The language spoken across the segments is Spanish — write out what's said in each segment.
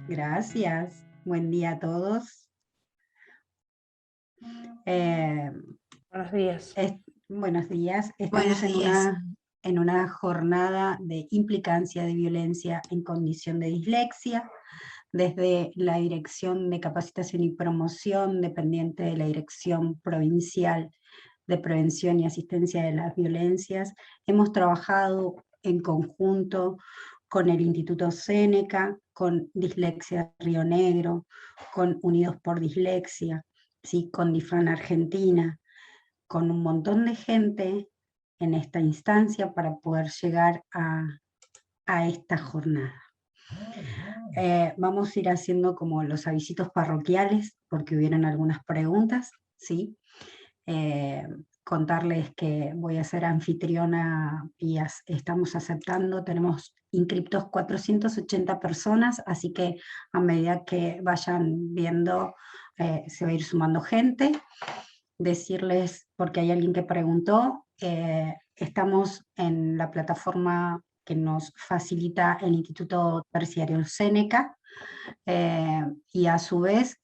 Gracias. Buen día a todos. Eh, Buenos días. Buenos días. Estamos Buenos días. en una jornada de implicancia de violencia en condición de dislexia, desde la Dirección de Capacitación y Promoción, dependiente de la Dirección Provincial de Prevención y Asistencia de las Violencias. Hemos trabajado en conjunto con el Instituto Séneca, con Dislexia Río Negro, con Unidos por Dislexia, ¿sí? Con DIFRAN Argentina, con un montón de gente en esta instancia para poder llegar a esta jornada. Vamos a ir haciendo como los avisitos parroquiales, porque hubieron algunas preguntas, ¿sí? Contarles que voy a ser anfitriona y estamos aceptando, tenemos inscriptos 480 personas, así que a medida que vayan viendo se va a ir sumando gente. Decirles, porque hay alguien que preguntó, estamos en la plataforma que nos facilita el Instituto Terciario Séneca, y a su vez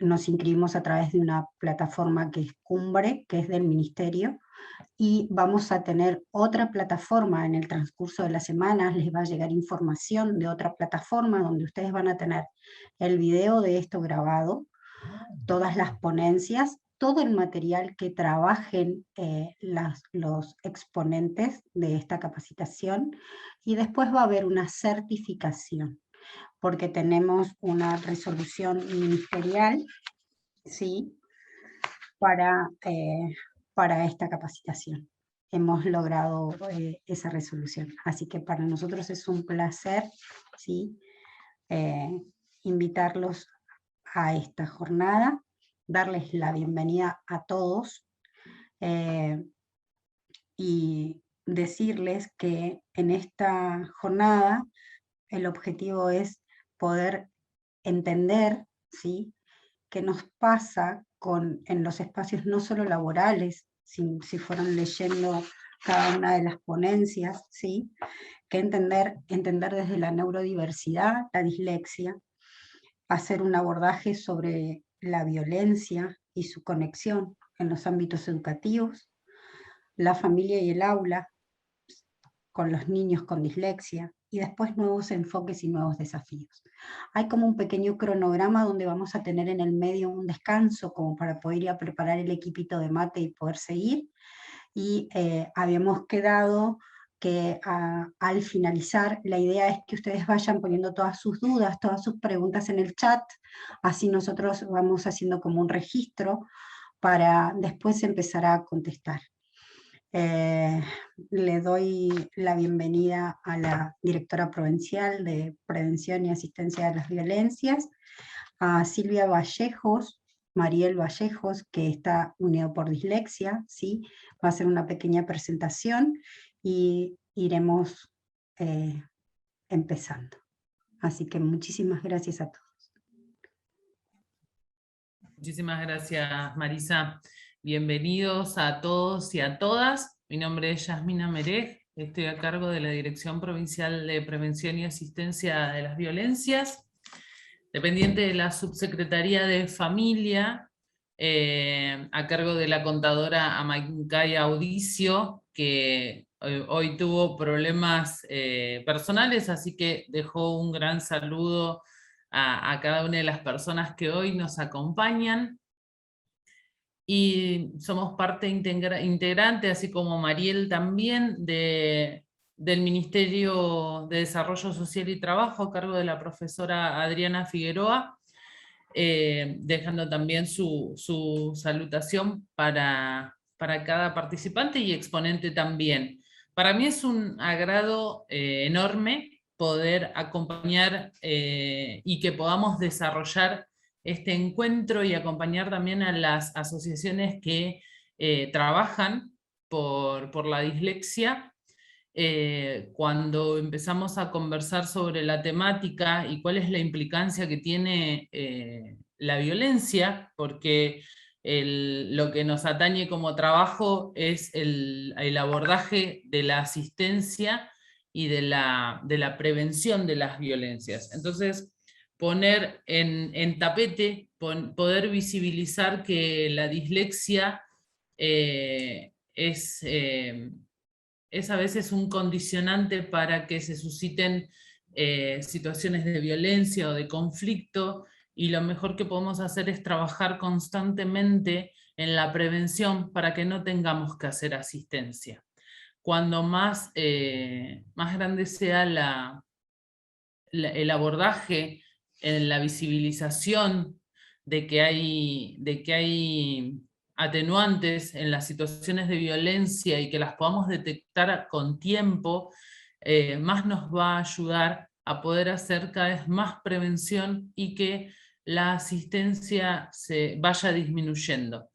nos inscribimos a través de una plataforma que es Cumbre, que es del Ministerio, y vamos a tener otra plataforma en el transcurso de las semanas. Les va a llegar información de otra plataforma donde ustedes van a tener el video de esto grabado, todas las ponencias, todo el material que trabajen los exponentes de esta capacitación, y después va a haber una certificación, porque tenemos una resolución ministerial, ¿sí? para esta capacitación. Hemos logrado esa resolución. Así que para nosotros es un placer, ¿sí? Invitarlos a esta jornada, darles la bienvenida a todos y decirles que en esta jornada el objetivo es poder entender, ¿sí?, qué nos pasa en los espacios no solo laborales, si fueron leyendo cada una de las ponencias, ¿sí?, que entender desde la neurodiversidad, la dislexia, hacer un abordaje sobre la violencia y su conexión en los ámbitos educativos, la familia y el aula, con los niños con dislexia, y después nuevos enfoques y nuevos desafíos. Hay como un pequeño cronograma donde vamos a tener en el medio un descanso como para poder ir a preparar el equipito de mate y poder seguir, y habíamos quedado que al finalizar la idea es que ustedes vayan poniendo todas sus dudas, todas sus preguntas en el chat, así nosotros vamos haciendo como un registro para después empezar a contestar. Le doy la bienvenida a la directora provincial de Prevención y Asistencia de las Violencias, a Silvia Vallejos, Mariel Vallejos, que está unido por dislexia, ¿sí? Va a hacer una pequeña presentación y iremos empezando. Así que muchísimas gracias a todos. Muchísimas gracias, Marisa. Bienvenidos a todos y a todas. Mi nombre es Yasmina Merej, estoy a cargo de la Dirección Provincial de Prevención y Asistencia de las Violencias, dependiente de la Subsecretaría de Familia, a cargo de la contadora Amancaya Audicio, que hoy tuvo problemas personales, así que dejó un gran saludo a cada una de las personas que hoy nos acompañan. Y somos parte integrante, así como Mariel también, del Ministerio de Desarrollo Social y Trabajo, a cargo de la profesora Adriana Figueroa, dejando también su salutación para cada participante y exponente también. Para mí es un agrado enorme poder acompañar y que podamos desarrollar este encuentro y acompañar también a las asociaciones que trabajan por la dislexia. Cuando empezamos a conversar sobre la temática y cuál es la implicancia que tiene la violencia, porque lo que nos atañe como trabajo es el abordaje de la asistencia y de la prevención de las violencias. Entonces, poner en tapete, poder visibilizar que la dislexia es a veces un condicionante para que se susciten situaciones de violencia o de conflicto, y lo mejor que podemos hacer es trabajar constantemente en la prevención para que no tengamos que hacer asistencia. Cuando más grande sea el abordaje, en la visibilización de que hay atenuantes en las situaciones de violencia y que las podamos detectar con tiempo, más nos va a ayudar a poder hacer cada vez más prevención y que la asistencia se vaya disminuyendo.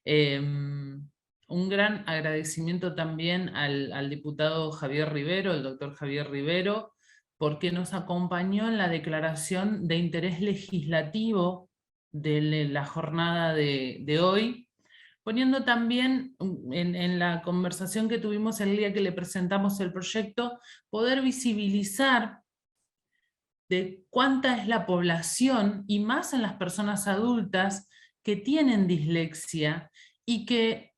Un gran agradecimiento también al diputado Javier Rivero, el doctor Javier Rivero, porque nos acompañó en la declaración de interés legislativo de la jornada de hoy, poniendo también en la conversación que tuvimos el día que le presentamos el proyecto, poder visibilizar de cuánta es la población, y más en las personas adultas, que tienen dislexia y que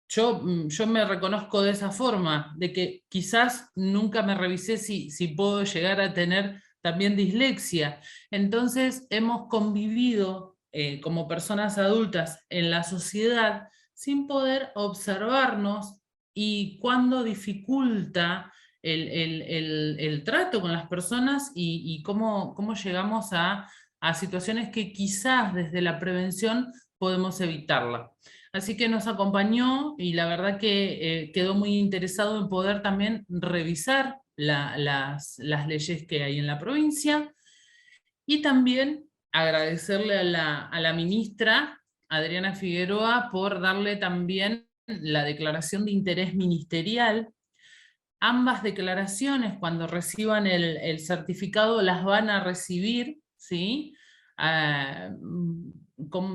yo me reconozco de esa forma, de que quizás nunca me revisé si puedo llegar a tener también dislexia. Entonces hemos convivido como personas adultas en la sociedad sin poder observarnos, y cuando dificulta el trato con las personas y cómo llegamos a situaciones que quizás desde la prevención podemos evitarla. Así que nos acompañó y la verdad que quedó muy interesado en poder también revisar las leyes que hay en la provincia, y también agradecerle a la ministra Adriana Figueroa por darle también la declaración de interés ministerial. Ambas declaraciones, cuando reciban el certificado, las van a recibir, ¿sí?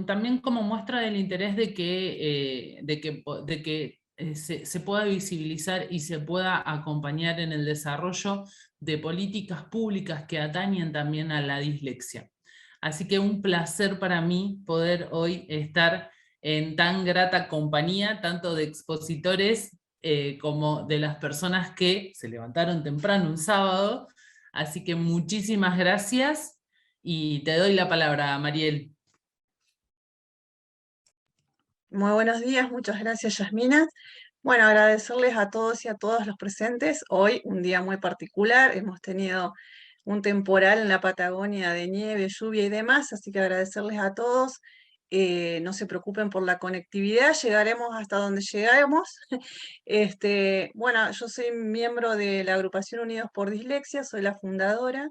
También como muestra del interés de que se pueda visibilizar y se pueda acompañar en el desarrollo de políticas públicas que atañen también a la dislexia. Así que un placer para mí poder hoy estar en tan grata compañía, tanto de expositores como de las personas que se levantaron temprano un sábado. Así que muchísimas gracias y te doy la palabra, Mariel. Muy buenos días, muchas gracias, Yasmina. Bueno, agradecerles a todos y a todas los presentes. Hoy, un día muy particular, hemos tenido un temporal en la Patagonia de nieve, lluvia y demás, así que agradecerles a todos. No se preocupen por la conectividad, llegaremos hasta donde llegamos. Bueno, yo soy miembro de la agrupación Unidos por Dislexia, soy la fundadora.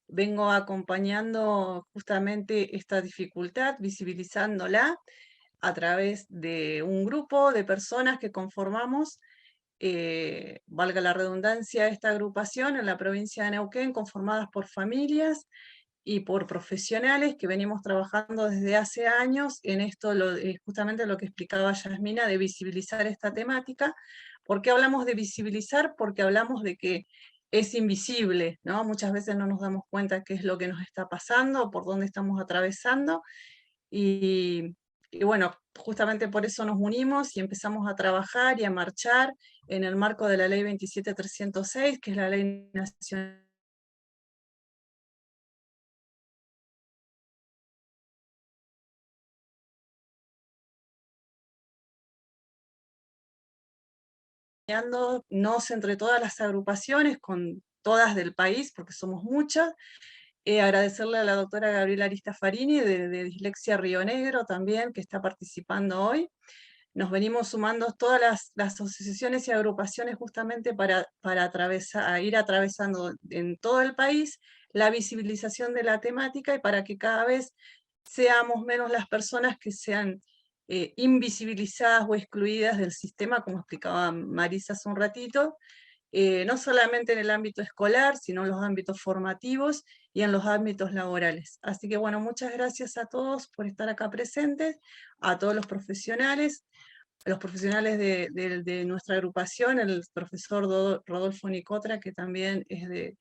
Vengo acompañando justamente esta dificultad, visibilizándola a través de un grupo de personas que conformamos, valga la redundancia, esta agrupación en la provincia de Neuquén, conformadas por familias y por profesionales que venimos trabajando desde hace años en esto, justamente lo que explicaba Yasmina, de visibilizar esta temática. ¿Por qué hablamos de visibilizar? Porque hablamos de que es invisible, ¿no? Muchas veces no nos damos cuenta qué es lo que nos está pasando, por dónde estamos atravesando, y bueno, justamente por eso nos unimos y empezamos a trabajar y a marchar en el marco de la Ley 27306, que es la Ley Nacional nos entre todas las agrupaciones, con todas del país, porque somos muchas. Agradecerle a la doctora Gabriela Aristafarini de Dislexia Río Negro también, que está participando hoy. Nos venimos sumando todas las asociaciones y agrupaciones justamente para ir atravesando en todo el país la visibilización de la temática, y para que cada vez seamos menos las personas que sean invisibilizadas o excluidas del sistema, como explicaba Marisa hace un ratito, no solamente en el ámbito escolar, sino en los ámbitos formativos y en los ámbitos laborales. Así que bueno, muchas gracias a todos por estar acá presentes, a todos los profesionales de nuestra agrupación, el profesor Rodolfo Nicotra, que también es de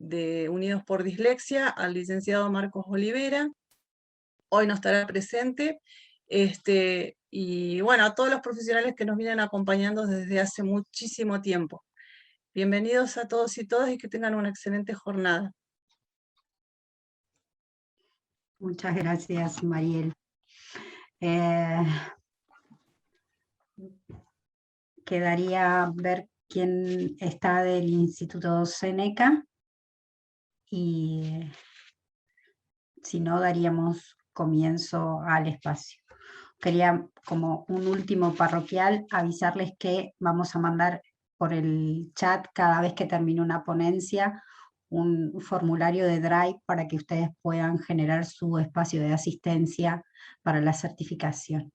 de Unidos por Dislexia, al licenciado Marcos Olivera. Hoy no estará presente. Y bueno, a todos los profesionales que nos vienen acompañando desde hace muchísimo tiempo. Bienvenidos a todos y todas y que tengan una excelente jornada. Muchas gracias, Mariel. Quedaría ver quién está del Instituto Seneca y si no, daríamos comienzo al espacio. Quería, como un último parroquial, avisarles que vamos a mandar por el chat cada vez que termine una ponencia un formulario de Drive para que ustedes puedan generar su espacio de asistencia para la certificación.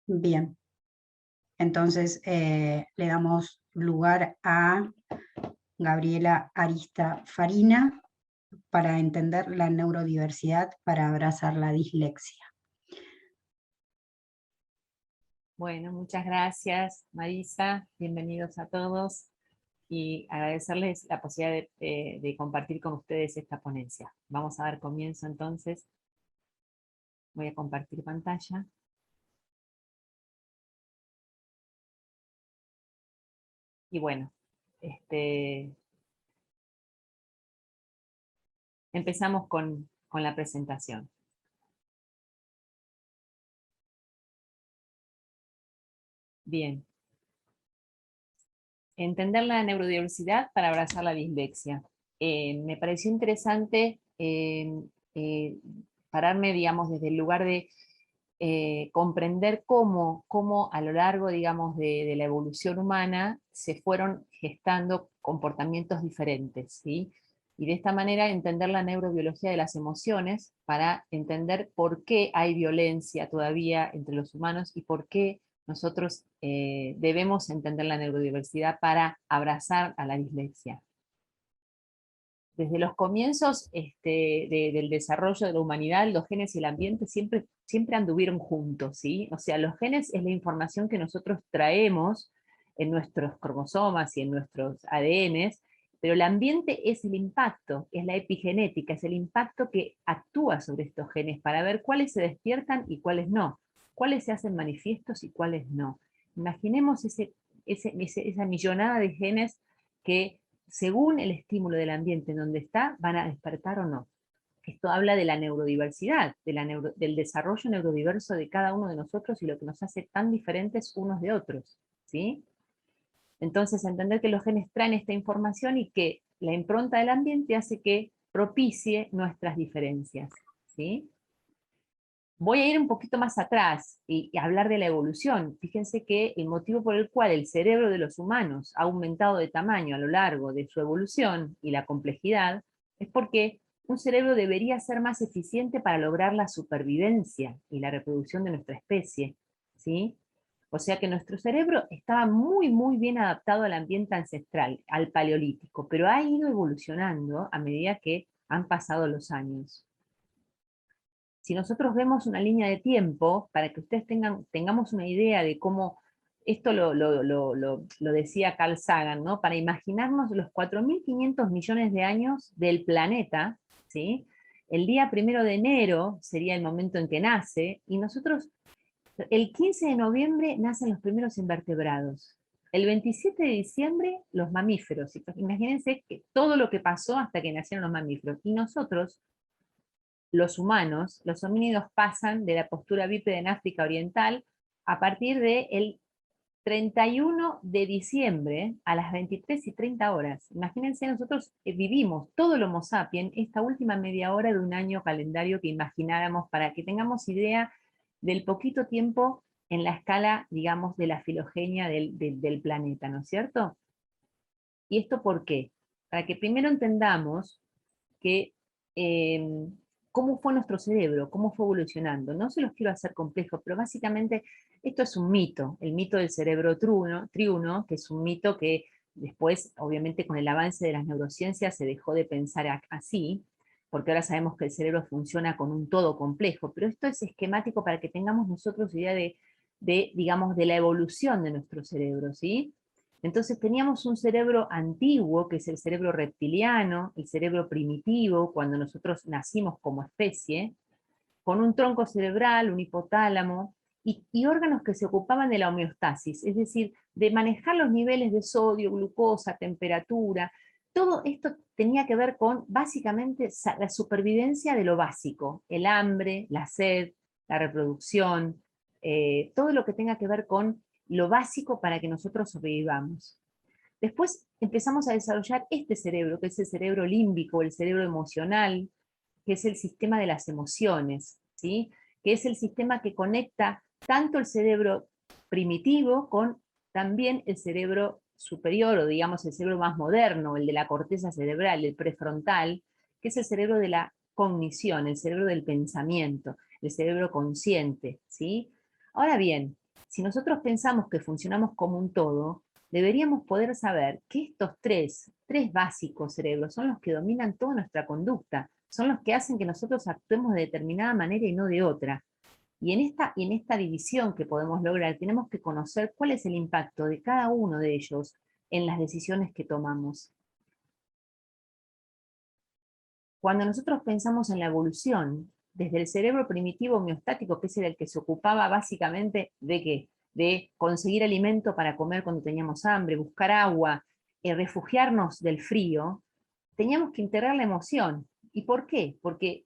Bien, entonces le damos lugar a Gabriela Arista Farina para entender la neurodiversidad, para abrazar la dislexia. Bueno, muchas gracias, Marisa. Bienvenidos a todos y agradecerles la posibilidad de compartir con ustedes esta ponencia. Vamos a dar comienzo entonces. Voy a compartir pantalla. Y bueno, empezamos con la presentación. Bien. Entender la neurodiversidad para abrazar la dislexia. Me pareció interesante pararme, digamos, desde el lugar de comprender cómo a lo largo, digamos, de la evolución humana se fueron gestando comportamientos diferentes, ¿sí? Y de esta manera entender la neurobiología de las emociones para entender por qué hay violencia todavía entre los humanos y por qué nosotros debemos entender la neurodiversidad para abrazar a la dislexia. Desde los comienzos del desarrollo de la humanidad, los genes y el ambiente siempre anduvieron juntos, ¿sí? O sea, los genes es la información que nosotros traemos en nuestros cromosomas y en nuestros ADNs, pero el ambiente es el impacto, es la epigenética, es el impacto que actúa sobre estos genes para ver cuáles se despiertan y cuáles no, cuáles se hacen manifiestos y cuáles no. Imaginemos esa millonada de genes que según el estímulo del ambiente en donde está, van a despertar o no. Esto habla de la neurodiversidad, del desarrollo neurodiverso de cada uno de nosotros y lo que nos hace tan diferentes unos de otros, ¿sí? Entonces, entender que los genes traen esta información y que la impronta del ambiente hace que propicie nuestras diferencias, ¿sí? Voy a ir un poquito más atrás y hablar de la evolución. Fíjense que el motivo por el cual el cerebro de los humanos ha aumentado de tamaño a lo largo de su evolución y la complejidad es porque un cerebro debería ser más eficiente para lograr la supervivencia y la reproducción de nuestra especie, ¿sí? O sea que nuestro cerebro estaba muy bien adaptado al ambiente ancestral, al paleolítico, pero ha ido evolucionando a medida que han pasado los años. Si nosotros vemos una línea de tiempo, para que ustedes tengamos una idea de cómo, esto lo decía Carl Sagan, ¿no? Para imaginarnos los 4.500 millones de años del planeta, ¿sí? El día 1 de enero sería el momento en que nace, y nosotros, el 15 de noviembre nacen los primeros invertebrados. El 27 de diciembre, los mamíferos. Imagínense que todo lo que pasó hasta que nacieron los mamíferos. Y nosotros, los humanos, los homínidos pasan de la postura bípeda en África Oriental a partir del 31 de diciembre a las 23:30 horas. Imagínense, nosotros vivimos todo el Homo sapiens esta última media hora de un año calendario que imagináramos, para que tengamos idea del poquito tiempo en la escala, digamos, de la filogenia del planeta, ¿no es cierto? ¿Y esto por qué? Para que primero entendamos que cómo fue nuestro cerebro, cómo fue evolucionando. No se los quiero hacer complejos, pero básicamente esto es un mito, el mito del cerebro triuno, que es un mito que después, obviamente con el avance de las neurociencias, se dejó de pensar así, porque ahora sabemos que el cerebro funciona con un todo complejo, pero esto es esquemático para que tengamos nosotros idea de digamos, de la evolución de nuestro cerebro, ¿sí? Entonces teníamos un cerebro antiguo, que es el cerebro reptiliano, el cerebro primitivo, cuando nosotros nacimos como especie, con un tronco cerebral, un hipotálamo, y órganos que se ocupaban de la homeostasis, es decir, de manejar los niveles de sodio, glucosa, temperatura. Todo esto tenía que ver con, básicamente, la supervivencia de lo básico, el hambre, la sed, la reproducción, todo lo que tenga que ver con lo básico para que nosotros sobrevivamos. Después empezamos a desarrollar este cerebro, que es el cerebro límbico, el cerebro emocional, que es el sistema de las emociones, ¿sí? Que es el sistema que conecta tanto el cerebro primitivo con también el cerebro superior, o digamos el cerebro más moderno, el de la corteza cerebral, el prefrontal, que es el cerebro de la cognición, el cerebro del pensamiento, el cerebro consciente, ¿sí? Ahora bien, si nosotros pensamos que funcionamos como un todo, deberíamos poder saber que estos tres básicos cerebros son los que dominan toda nuestra conducta, son los que hacen que nosotros actuemos de determinada manera y no de otra. Y en esta división que podemos lograr, tenemos que conocer cuál es el impacto de cada uno de ellos en las decisiones que tomamos. Cuando nosotros pensamos en la evolución, desde el cerebro primitivo homeostático, que es el que se ocupaba básicamente de ¿qué? De conseguir alimento para comer cuando teníamos hambre, buscar agua, refugiarnos del frío, teníamos que integrar la emoción. ¿Y por qué? Porque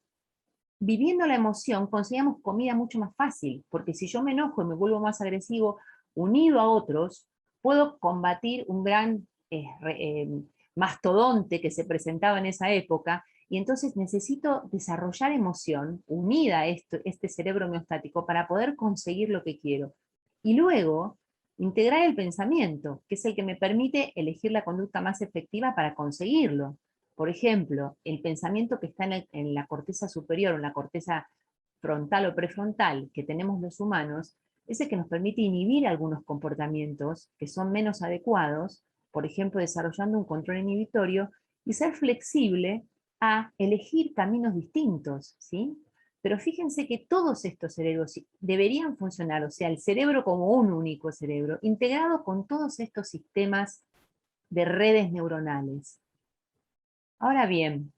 viviendo la emoción conseguíamos comida mucho más fácil, porque si yo me enojo y me vuelvo más agresivo, unido a otros, puedo combatir un gran mastodonte que se presentaba en esa época, y entonces necesito desarrollar emoción unida a este cerebro homeostático para poder conseguir lo que quiero. Y luego, integrar el pensamiento, que es el que me permite elegir la conducta más efectiva para conseguirlo. Por ejemplo, el pensamiento que está en la corteza superior, o en la corteza frontal o prefrontal que tenemos los humanos, es el que nos permite inhibir algunos comportamientos que son menos adecuados, por ejemplo, desarrollando un control inhibitorio, y ser flexible a elegir caminos distintos, ¿sí? Pero fíjense que todos estos cerebros deberían funcionar, o sea, el cerebro como un único cerebro, integrado con todos estos sistemas de redes neuronales. Ahora bien,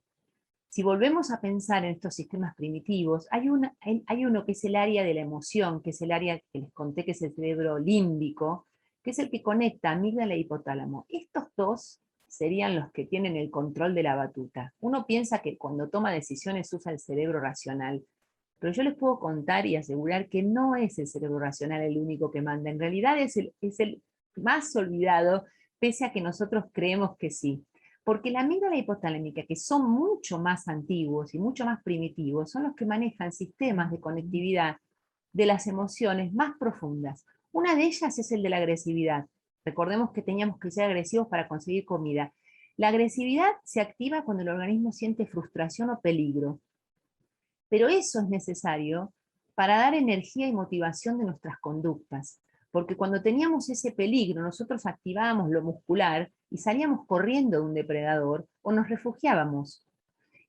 si volvemos a pensar en estos sistemas primitivos, hay uno que es el área de la emoción, que es el área que les conté que es el cerebro límbico, que es el que conecta amígdala e hipotálamo. Estos dos serían los que tienen el control de la batuta. Uno piensa que cuando toma decisiones usa el cerebro racional, pero yo les puedo contar y asegurar que no es el cerebro racional el único que manda. En realidad es el más olvidado, pese a que nosotros creemos que sí. Porque la amígdala hipotalámica, que son mucho más antiguos y mucho más primitivos, son los que manejan sistemas de conectividad de las emociones más profundas. Una de ellas es el de la agresividad. Recordemos que teníamos que ser agresivos para conseguir comida. La agresividad se activa cuando el organismo siente frustración o peligro. Pero eso es necesario para dar energía y motivación de nuestras conductas. Porque cuando teníamos ese peligro, nosotros activábamos lo muscular y salíamos corriendo de un depredador o nos refugiábamos.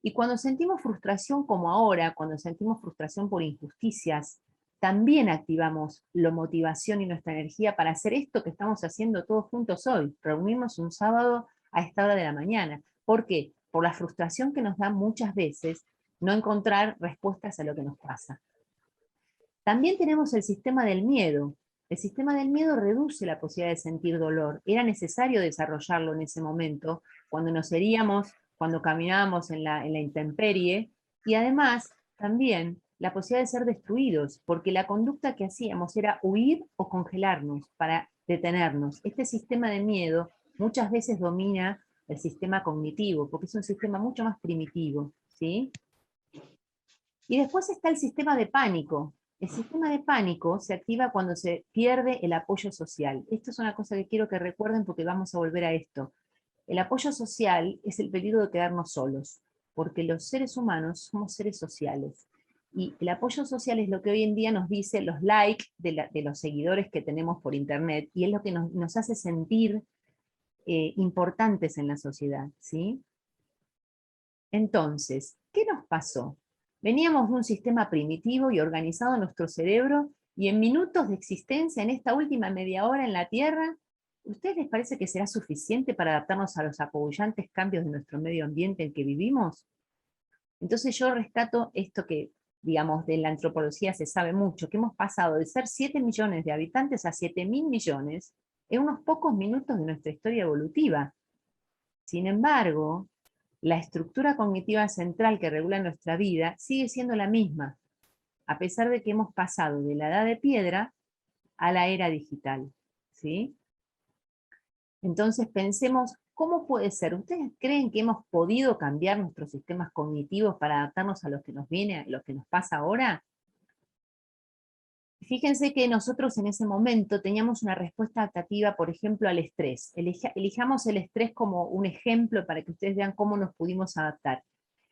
Y cuando sentimos frustración como ahora, cuando sentimos frustración por injusticias, también activamos la motivación y nuestra energía para hacer esto que estamos haciendo todos juntos hoy, reunirnos un sábado a esta hora de la mañana. ¿Por qué? Por la frustración que nos da muchas veces no encontrar respuestas a lo que nos pasa. También tenemos el sistema del miedo. El sistema del miedo reduce la posibilidad de sentir dolor. Era necesario desarrollarlo en ese momento, cuando nos heríamos, cuando caminábamos en la intemperie, y además también la posibilidad de ser destruidos, porque la conducta que hacíamos era huir o congelarnos para detenernos. Este sistema de miedo muchas veces domina el sistema cognitivo, porque es un sistema mucho más primitivo, ¿sí? Y después está el sistema de pánico. El sistema de pánico se activa cuando se pierde el apoyo social. Esto es una cosa que quiero que recuerden porque vamos a volver a esto. El apoyo social es el peligro de quedarnos solos, porque los seres humanos somos seres sociales. Y el apoyo social es lo que hoy en día nos dice los likes de los seguidores que tenemos por internet, y es lo que nos hace sentir importantes en la sociedad, ¿sí? Entonces, ¿qué nos pasó? Veníamos de un sistema primitivo y organizado en nuestro cerebro, Y en minutos de existencia, en esta última media hora en la Tierra, ¿ustedes les parece que será suficiente para adaptarnos a los apabullantes cambios de nuestro medio ambiente en que vivimos? Entonces yo rescato esto que, digamos, de la antropología se sabe mucho, que hemos pasado de ser 7 millones de habitantes a 7.000 millones en unos pocos minutos de nuestra historia evolutiva. Sin embargo, la estructura cognitiva central que regula nuestra vida sigue siendo la misma, a pesar de que hemos pasado de la edad de piedra a la era digital, ¿sí? Entonces pensemos, ¿cómo puede ser? ¿Ustedes creen que hemos podido cambiar nuestros sistemas cognitivos para adaptarnos a lo que nos viene, a lo que nos pasa ahora? Fíjense que nosotros en ese momento teníamos una respuesta adaptativa, por ejemplo, al estrés. Elijamos el estrés como un ejemplo para que ustedes vean cómo nos pudimos adaptar.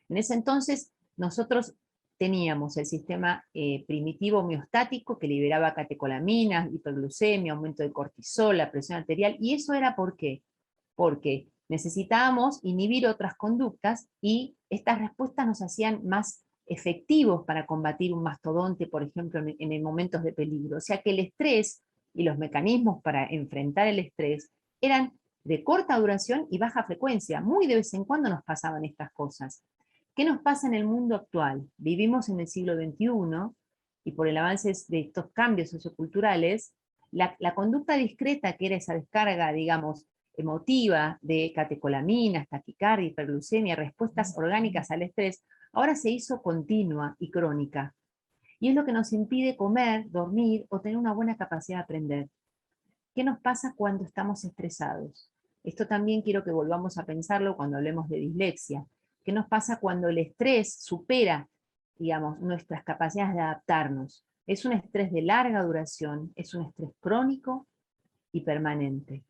En ese entonces, nosotros teníamos el sistema primitivo homeostático que liberaba catecolaminas, hiperglucemia, aumento de cortisol, la presión arterial, y eso era ¿por qué? Porque necesitábamos inhibir otras conductas y estas respuestas nos hacían más efectivos para combatir un mastodonte, por ejemplo, en momentos de peligro. O sea que el estrés y los mecanismos para enfrentar el estrés eran de corta duración y baja frecuencia. Muy de vez en cuando nos pasaban estas cosas. ¿Qué nos pasa en el mundo actual? Vivimos en el siglo XXI y por el avance de estos cambios socioculturales, la conducta discreta, que era esa descarga, digamos, emotiva de catecolaminas, taquicardia, hiperglucemia, respuestas orgánicas al estrés, ahora se hizo continua y crónica. Y es lo que nos impide comer, dormir o tener una buena capacidad de aprender. ¿Qué nos pasa cuando estamos estresados? Esto también quiero que volvamos a pensarlo cuando hablemos de dislexia. ¿Qué nos pasa cuando el estrés supera, digamos, nuestras capacidades de adaptarnos? Es un estrés de larga duración, es un estrés crónico y permanente.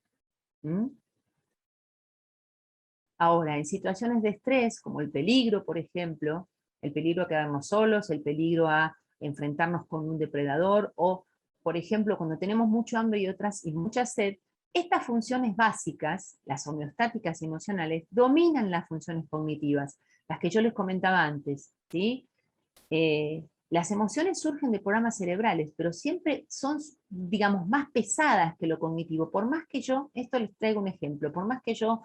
Ahora, en situaciones de estrés, como el peligro, por ejemplo, el peligro a quedarnos solos, el peligro a enfrentarnos con un depredador, o, por ejemplo, cuando tenemos mucho hambre y mucha sed, estas funciones básicas, las homeostáticas y emocionales, dominan las funciones cognitivas, las que yo les comentaba antes, ¿sí? Las emociones surgen de programas cerebrales, pero siempre son, digamos, más pesadas que lo cognitivo. Por más que yo, esto les traigo un ejemplo, por más que yo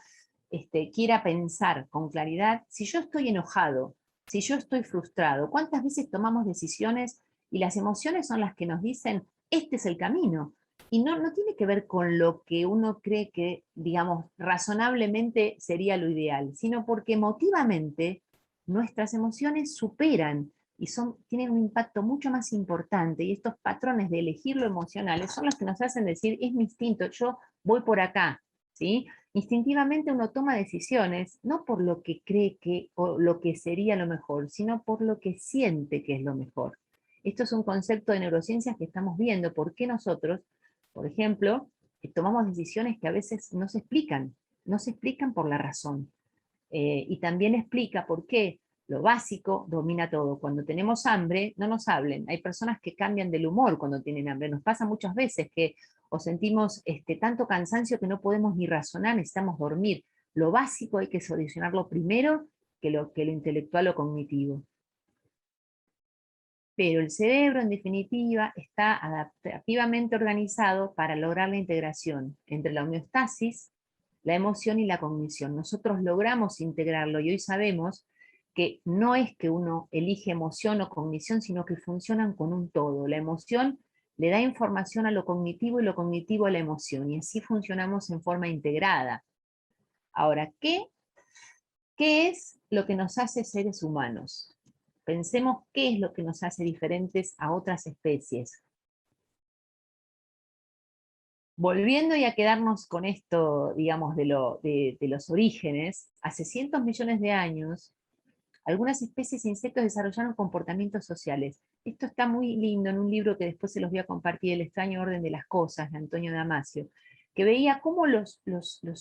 quiera pensar con claridad, si yo estoy enojado, si yo estoy frustrado, ¿cuántas veces tomamos decisiones y las emociones son las que nos dicen, este es el camino? Y no tiene que ver con lo que uno cree que, digamos, razonablemente sería lo ideal, sino porque emotivamente nuestras emociones superan y tienen un impacto mucho más importante, y estos patrones de elegir lo emocional son los que nos hacen decir, es mi instinto, yo voy por acá, ¿sí? Instintivamente uno toma decisiones, no por lo que cree que o lo que sería lo mejor, sino por lo que siente que es lo mejor. Esto es un concepto de neurociencias que estamos viendo, por qué nosotros, por ejemplo, tomamos decisiones que a veces no se explican por la razón. Y también explica por qué lo básico domina todo. Cuando tenemos hambre, no nos hablen. Hay personas que cambian del humor cuando tienen hambre. Nos pasa muchas veces que o sentimos tanto cansancio que no podemos ni razonar, necesitamos dormir. Lo básico hay que solucionarlo primero que lo intelectual o cognitivo. Pero el cerebro, en definitiva, está adaptativamente organizado para lograr la integración entre la homeostasis, la emoción y la cognición. Nosotros logramos integrarlo y hoy sabemos que no es que uno elige emoción o cognición, sino que funcionan con un todo. La emoción le da información a lo cognitivo y lo cognitivo a la emoción, y así funcionamos en forma integrada. Ahora, ¿qué es lo que nos hace seres humanos? Pensemos qué es lo que nos hace diferentes a otras especies. Volviendo y a quedarnos con esto, digamos, de los orígenes, hace cientos millones de años, algunas especies de insectos desarrollaron comportamientos sociales. Esto está muy lindo en un libro que después se los voy a compartir, El extraño orden de las cosas, de Antonio Damasio, que veía cómo los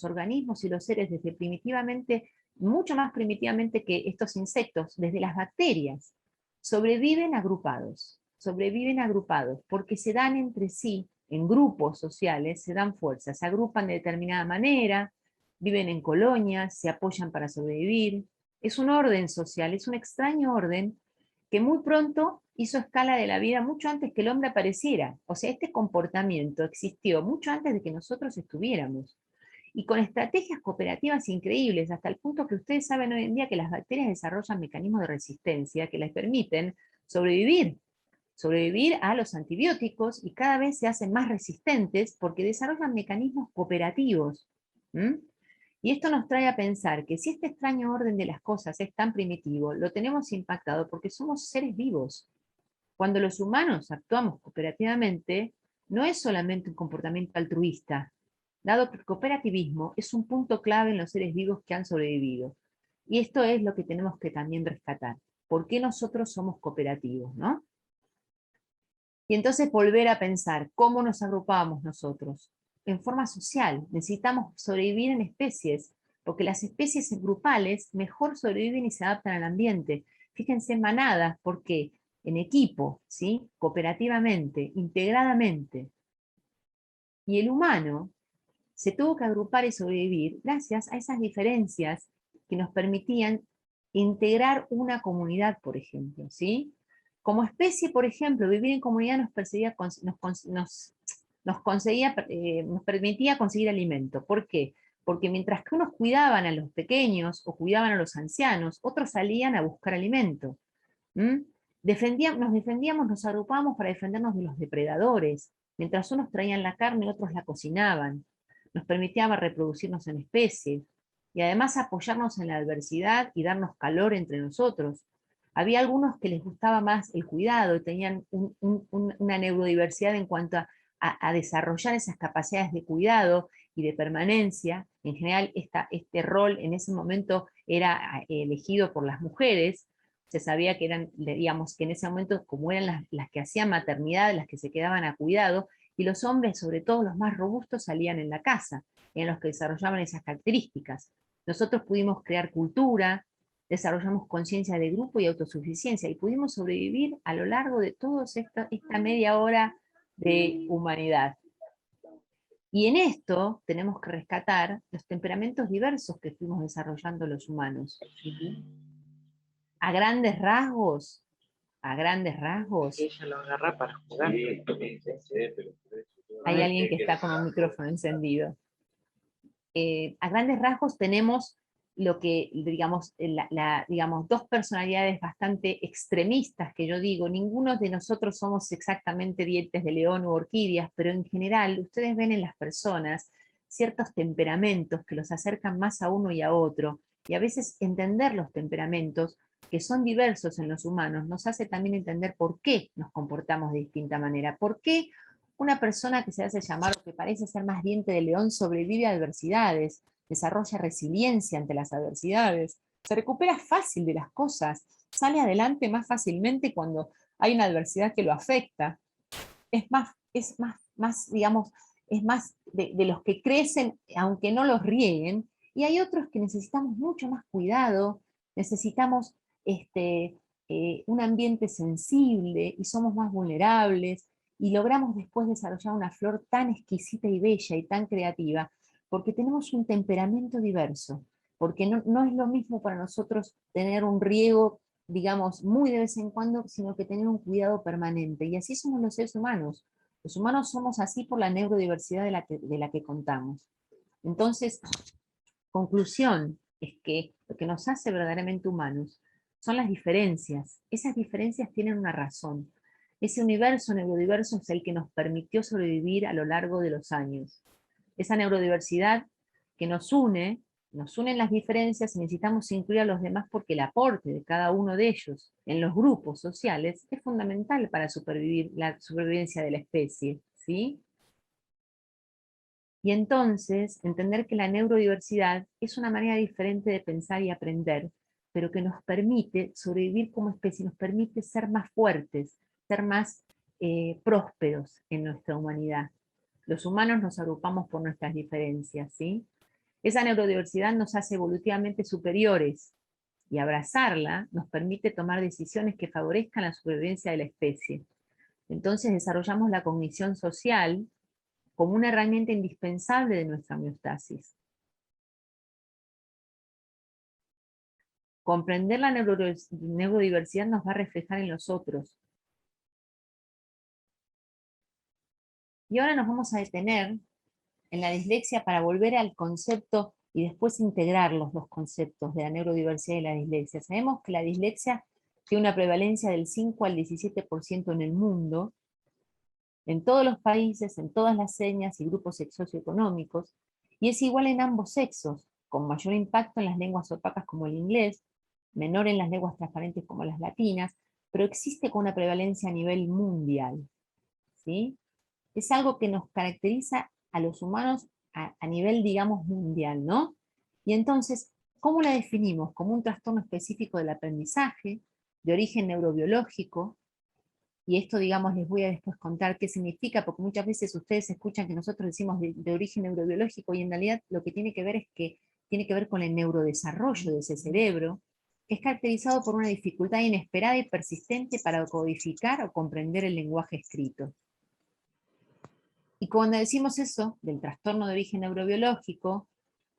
organismos y los seres, desde primitivamente, mucho más primitivamente que estos insectos, desde las bacterias, sobreviven agrupados, porque se dan entre sí, en grupos sociales, se dan fuerzas, se agrupan de determinada manera, viven en colonias, se apoyan para sobrevivir. Es un orden social, es un extraño orden que muy pronto hizo escala de la vida mucho antes que el hombre apareciera. O sea, este comportamiento existió mucho antes de que nosotros estuviéramos. Y con estrategias cooperativas increíbles, hasta el punto que ustedes saben hoy en día que las bacterias desarrollan mecanismos de resistencia que les permiten sobrevivir a los antibióticos, y cada vez se hacen más resistentes porque desarrollan mecanismos cooperativos. Y esto nos trae a pensar que si este extraño orden de las cosas es tan primitivo, lo tenemos impactado porque somos seres vivos. Cuando los humanos actuamos cooperativamente, no es solamente un comportamiento altruista, dado que el cooperativismo es un punto clave en los seres vivos que han sobrevivido. Y esto es lo que tenemos que también rescatar. ¿Por qué nosotros somos cooperativos, no? Y entonces volver a pensar cómo nos agrupamos nosotros. En forma social, necesitamos sobrevivir en especies, porque las especies grupales mejor sobreviven y se adaptan al ambiente. Fíjense en manadas, ¿por qué? En equipo, ¿sí? Cooperativamente, integradamente. Y el humano se tuvo que agrupar y sobrevivir gracias a esas diferencias que nos permitían integrar una comunidad, por ejemplo, ¿sí? Como especie, por ejemplo, vivir en comunidad nos permitía conseguir alimento. ¿Por qué? Porque mientras que unos cuidaban a los pequeños o cuidaban a los ancianos, otros salían a buscar alimento. Nos defendíamos, nos agrupábamos para defendernos de los depredadores. Mientras unos traían la carne, otros la cocinaban. Nos permitía reproducirnos en especies, y además apoyarnos en la adversidad y darnos calor entre nosotros. Había algunos que les gustaba más el cuidado y tenían una neurodiversidad en cuanto a desarrollar esas capacidades de cuidado y de permanencia. En general, este rol en ese momento era elegido por las mujeres. Se sabía que eran, digamos, que en ese momento, como eran las que hacían maternidad, las que se quedaban a cuidado, y los hombres, sobre todo los más robustos, salían en la casa, en los que desarrollaban esas características. Nosotros pudimos crear cultura, desarrollamos conciencia de grupo y autosuficiencia, y pudimos sobrevivir a lo largo de toda esta media hora de humanidad. Y en esto tenemos que rescatar los temperamentos diversos que fuimos desarrollando los humanos. A grandes rasgos, Ella lo agarra para jugar. hay alguien que está con un micrófono encendido. A grandes rasgos tenemos lo que, digamos, digamos, dos personalidades bastante extremistas, que yo digo, ninguno de nosotros somos exactamente dientes de león u orquídeas, pero en general ustedes ven en las personas ciertos temperamentos que los acercan más a uno y a otro, y a veces entender los temperamentos que son diversos en los humanos nos hace también entender por qué nos comportamos de distinta manera, por qué una persona que se hace llamar o que parece ser más diente de león sobrevive a adversidades, desarrolla resiliencia ante las adversidades, se recupera fácil de las cosas, sale adelante más fácilmente cuando hay una adversidad que lo afecta. Es más digamos, es más de los que crecen aunque no los rieguen, y hay otros que necesitamos mucho más cuidado, necesitamos un ambiente sensible y somos más vulnerables, y logramos después desarrollar una flor tan exquisita y bella y tan creativa, porque tenemos un temperamento diverso, porque no es lo mismo para nosotros tener un riego, digamos, muy de vez en cuando, sino que tener un cuidado permanente, y así somos los seres humanos. Los humanos somos así por la neurodiversidad de la que contamos. Entonces, conclusión es que lo que nos hace verdaderamente humanos son las diferencias. Esas diferencias tienen una razón. Ese universo neurodiverso es el que nos permitió sobrevivir a lo largo de los años. Esa neurodiversidad que nos une en las diferencias, y necesitamos incluir a los demás porque el aporte de cada uno de ellos en los grupos sociales es fundamental para la supervivencia de la especie, ¿sí? Y entonces, entender que la neurodiversidad es una manera diferente de pensar y aprender, pero que nos permite sobrevivir como especie, nos permite ser más fuertes, ser más prósperos en nuestra humanidad. Los humanos nos agrupamos por nuestras diferencias, ¿sí? Esa neurodiversidad nos hace evolutivamente superiores, y abrazarla nos permite tomar decisiones que favorezcan la supervivencia de la especie. Entonces desarrollamos la cognición social como una herramienta indispensable de nuestra homeostasis. Comprender la neurodiversidad nos va a reflejar en los otros, Y ahora nos vamos a detener en la dislexia para volver al concepto y después integrar los dos conceptos de la neurodiversidad y la dislexia. Sabemos que la dislexia tiene una prevalencia del 5 al 17% en el mundo, en todos los países, en todas las señas y grupos socioeconómicos, y es igual en ambos sexos, con mayor impacto en las lenguas opacas como el inglés, menor en las lenguas transparentes como las latinas, pero existe con una prevalencia a nivel mundial, ¿sí? Es algo que nos caracteriza a los humanos a nivel, digamos, mundial, ¿no? Y entonces, ¿cómo la definimos? Como un trastorno específico del aprendizaje, de origen neurobiológico, y esto, digamos, les voy a después contar qué significa, porque muchas veces ustedes escuchan que nosotros decimos de origen neurobiológico, y en realidad lo que tiene que ver es que tiene que ver con el neurodesarrollo de ese cerebro, que es caracterizado por una dificultad inesperada y persistente para codificar o comprender el lenguaje escrito. Y cuando decimos eso, del trastorno de origen neurobiológico,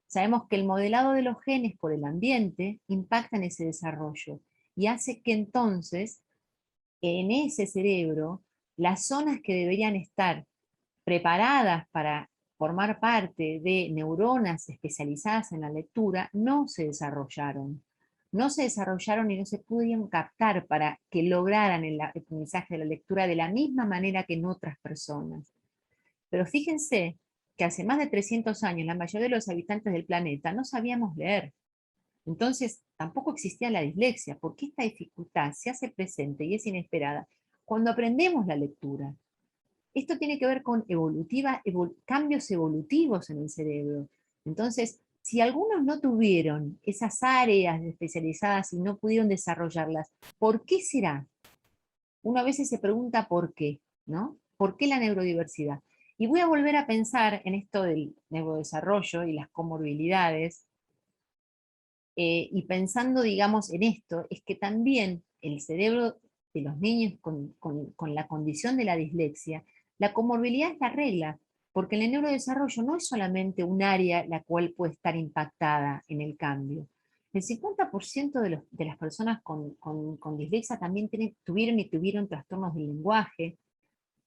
sabemos que el modelado de los genes por el ambiente impacta en ese desarrollo, y hace que entonces, en ese cerebro, las zonas que deberían estar preparadas para formar parte de neuronas especializadas en la lectura, no se desarrollaron. No se desarrollaron y no se pudieron captar para que lograran el aprendizaje de la lectura de la misma manera que en otras personas. Pero fíjense que hace más de 300 años la mayoría de los habitantes del planeta no sabíamos leer. Entonces tampoco existía la dislexia, porque esta dificultad se hace presente y es inesperada cuando aprendemos la lectura. Esto tiene que ver con cambios evolutivos en el cerebro. Entonces, si algunos no tuvieron esas áreas especializadas y no pudieron desarrollarlas, ¿por qué será? Uno a veces se pregunta por qué, ¿no? ¿Por qué la neurodiversidad? Y voy a volver a pensar en esto del neurodesarrollo y las comorbilidades, y pensando, digamos, en esto, es que también el cerebro de los niños con la condición de la dislexia, la comorbilidad es la regla, porque el neudesarrollo no es solamente un área la cual puede estar impactada en el cambio. El 50% de las personas con dislexia también tuvieron trastornos del lenguaje,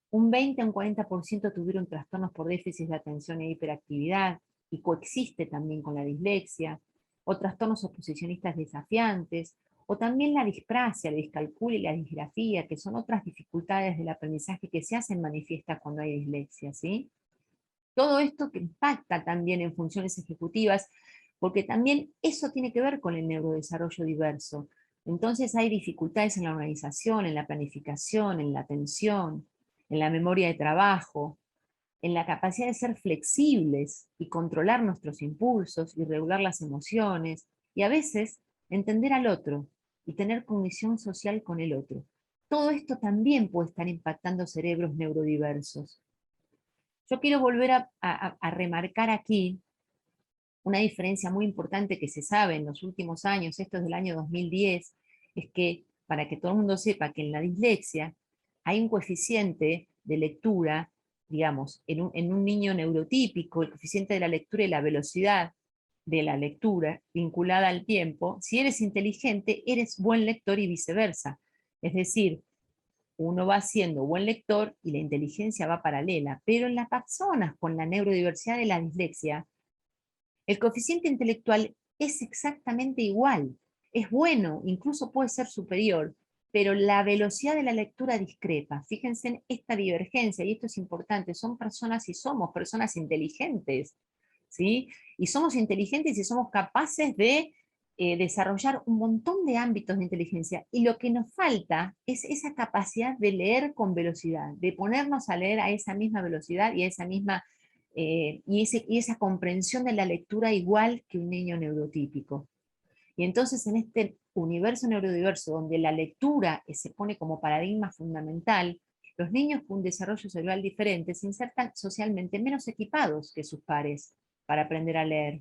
un 20 a un 40% tuvieron trastornos por déficit de atención e hiperactividad, y coexiste también con la dislexia, o trastornos oposicionistas desafiantes, o también la disprasia, la discalculia y la disgrafía, que son otras dificultades del aprendizaje que se hacen manifiestas cuando hay dislexia, ¿sí? Todo esto que impacta también en funciones ejecutivas, porque también eso tiene que ver con el neurodesarrollo diverso. Entonces hay dificultades en la organización, en la planificación, en la atención, en la memoria de trabajo, en la capacidad de ser flexibles y controlar nuestros impulsos y regular las emociones, y a veces entender al otro y tener cognición social con el otro. Todo esto también puede estar impactando cerebros neurodiversos. Yo quiero volver a remarcar aquí una diferencia muy importante que se sabe en los últimos años, esto es del año 2010, es que, para que todo el mundo sepa que en la dislexia hay un coeficiente de lectura, digamos, en un niño neurotípico, el coeficiente de la lectura y la velocidad de la lectura vinculada al tiempo. Si eres inteligente, eres buen lector y viceversa. Es decir, uno va siendo buen lector y la inteligencia va paralela, pero en las personas con la neurodiversidad de la dislexia, el coeficiente intelectual es exactamente igual, es bueno, incluso puede ser superior, pero la velocidad de la lectura discrepa. Fíjense en esta divergencia, y esto es importante, son personas y somos personas inteligentes, ¿sí? Y somos inteligentes y somos capaces de desarrollar un montón de ámbitos de inteligencia, y lo que nos falta es esa capacidad de leer con velocidad, de ponernos a leer a esa misma velocidad y a esa misma y esa comprensión de la lectura igual que un niño neurotípico. Y entonces en este universo neurodiverso, donde la lectura se pone como paradigma fundamental, los niños con un desarrollo cerebral diferente se insertan socialmente menos equipados que sus pares para aprender a leer.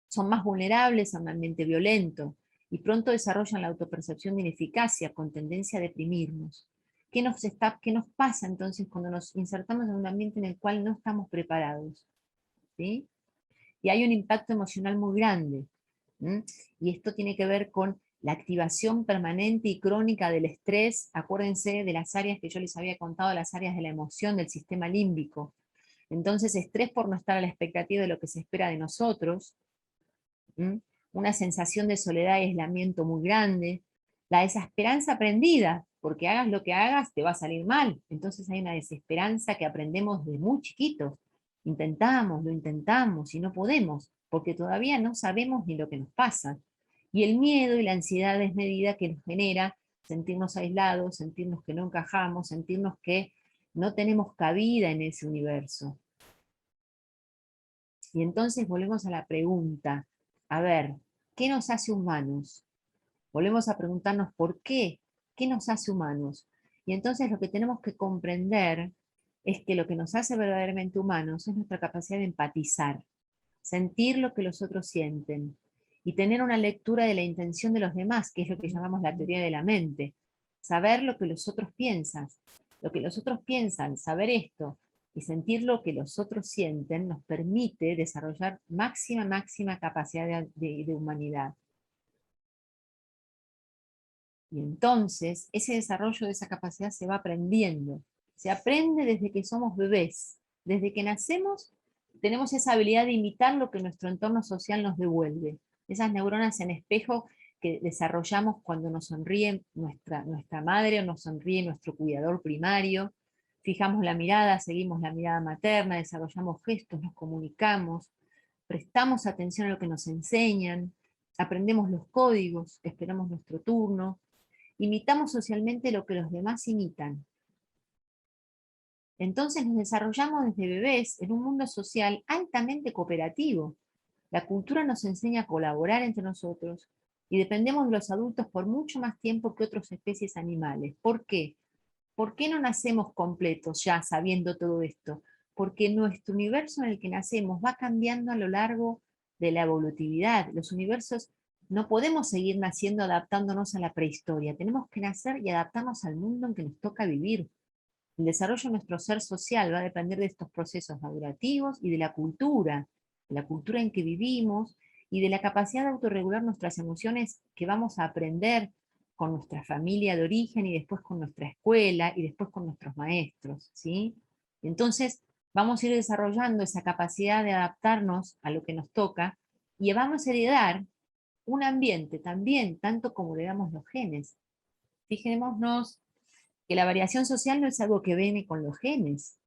Son más vulnerables a un ambiente violento, y pronto desarrollan la autopercepción de ineficacia con tendencia a deprimirnos. ¿Qué nos pasa entonces cuando nos insertamos en un ambiente en el cual no estamos preparados? ¿Sí? Y hay un impacto emocional muy grande. ¿Mm? Y esto tiene que ver con la activación permanente y crónica del estrés. Acuérdense de las áreas que yo les había contado, las áreas de la emoción del sistema límbico. Entonces, estrés por no estar a la expectativa de lo que se espera de nosotros, una sensación de soledad y aislamiento muy grande, la desesperanza aprendida, porque hagas lo que hagas te va a salir mal. Entonces hay una desesperanza que aprendemos desde muy chiquitos. Lo intentamos y no podemos, porque todavía no sabemos ni lo que nos pasa. Y el miedo y la ansiedad desmedida que nos genera sentirnos aislados, sentirnos que no encajamos, sentirnos que no tenemos cabida en ese universo. Y entonces volvemos a la pregunta, a ver, ¿qué nos hace humanos? Volvemos a preguntarnos por qué nos hace humanos. Y entonces lo que tenemos que comprender es que lo que nos hace verdaderamente humanos es nuestra capacidad de empatizar, sentir lo que los otros sienten, y tener una lectura de la intención de los demás, que es lo que llamamos la teoría de la mente. Saber lo que los otros piensan. Lo que los otros piensan, saber esto, y sentir lo que los otros sienten, nos permite desarrollar máxima capacidad de humanidad. Y entonces, ese desarrollo de esa capacidad se va aprendiendo. Se aprende desde que somos bebés. Desde que nacemos, tenemos esa habilidad de imitar lo que nuestro entorno social nos devuelve. Esas neuronas en espejo que desarrollamos cuando nos sonríe nuestra madre o nos sonríe nuestro cuidador primario. Fijamos la mirada, seguimos la mirada materna, desarrollamos gestos, nos comunicamos, prestamos atención a lo que nos enseñan, aprendemos los códigos, esperamos nuestro turno, imitamos socialmente lo que los demás imitan. Entonces nos desarrollamos desde bebés en un mundo social altamente cooperativo. La cultura nos enseña a colaborar entre nosotros y dependemos de los adultos por mucho más tiempo que otras especies animales. ¿Por qué? ¿Por qué no nacemos completos ya sabiendo todo esto? Porque nuestro universo en el que nacemos va cambiando a lo largo de la evolutividad. Los universos no podemos seguir naciendo adaptándonos a la prehistoria. Tenemos que nacer y adaptarnos al mundo en que nos toca vivir. El desarrollo de nuestro ser social va a depender de estos procesos madurativos y de la cultura en que vivimos y de la capacidad de autorregular nuestras emociones que vamos a aprender con nuestra familia de origen y después con nuestra escuela y después con nuestros maestros, ¿sí? Entonces vamos a ir desarrollando esa capacidad de adaptarnos a lo que nos toca y vamos a heredar un ambiente también, tanto como heredamos los genes. Fijémonos que la variación social no es algo que viene con los genes,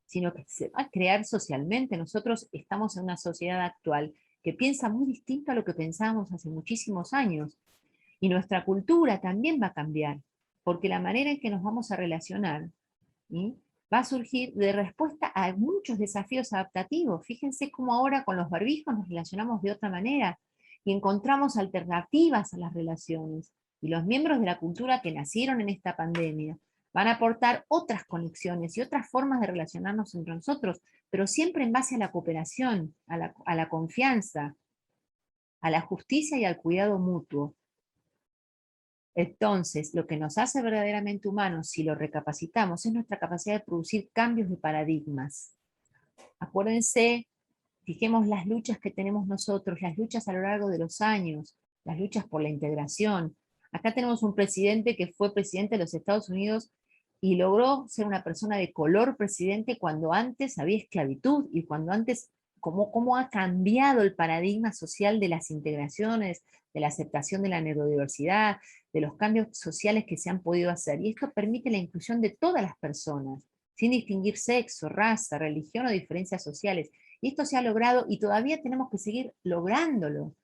sino que se va a crear socialmente. Nosotros estamos en una sociedad actual que piensa muy distinto a lo que pensábamos hace muchísimos años. Y nuestra cultura también va a cambiar, porque la manera en que nos vamos a relacionar, ¿sí?, va a surgir de respuesta a muchos desafíos adaptativos. Fíjense cómo ahora con los barbijos nos relacionamos de otra manera y encontramos alternativas a las relaciones. Y los miembros de la cultura que nacieron en esta pandemia van a aportar otras conexiones y otras formas de relacionarnos entre nosotros, pero siempre en base a la cooperación, a la confianza, a la justicia y al cuidado mutuo. Entonces, lo que nos hace verdaderamente humanos, si lo recapacitamos, es nuestra capacidad de producir cambios de paradigmas. Acuérdense, fijemos las luchas que tenemos nosotros, las luchas a lo largo de los años, las luchas por la integración. Acá tenemos un presidente que fue presidente de los Estados Unidos y logró ser una persona de color presidente cuando antes había esclavitud y cuando antes, cómo ha cambiado el paradigma social de las integraciones, de la aceptación de la neurodiversidad, de los cambios sociales que se han podido hacer. Y esto permite la inclusión de todas las personas, sin distinguir sexo, raza, religión o diferencias sociales. Y esto se ha logrado y todavía tenemos que seguir lográndolo.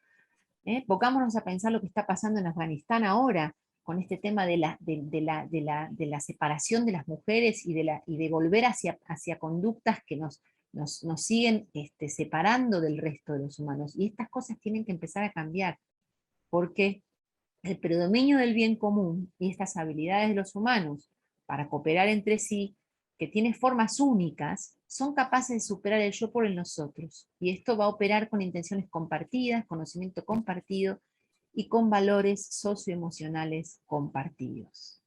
Pongámonos a pensar lo que está pasando en Afganistán ahora, con este tema de la separación de las mujeres y de volver hacia conductas que nos siguen separando del resto de los humanos. Y estas cosas tienen que empezar a cambiar, porque el predominio del bien común y estas habilidades de los humanos para cooperar entre sí, que tiene formas únicas, son capaces de superar el yo por el nosotros. Y esto va a operar con intenciones compartidas, conocimiento compartido y con valores socioemocionales compartidos.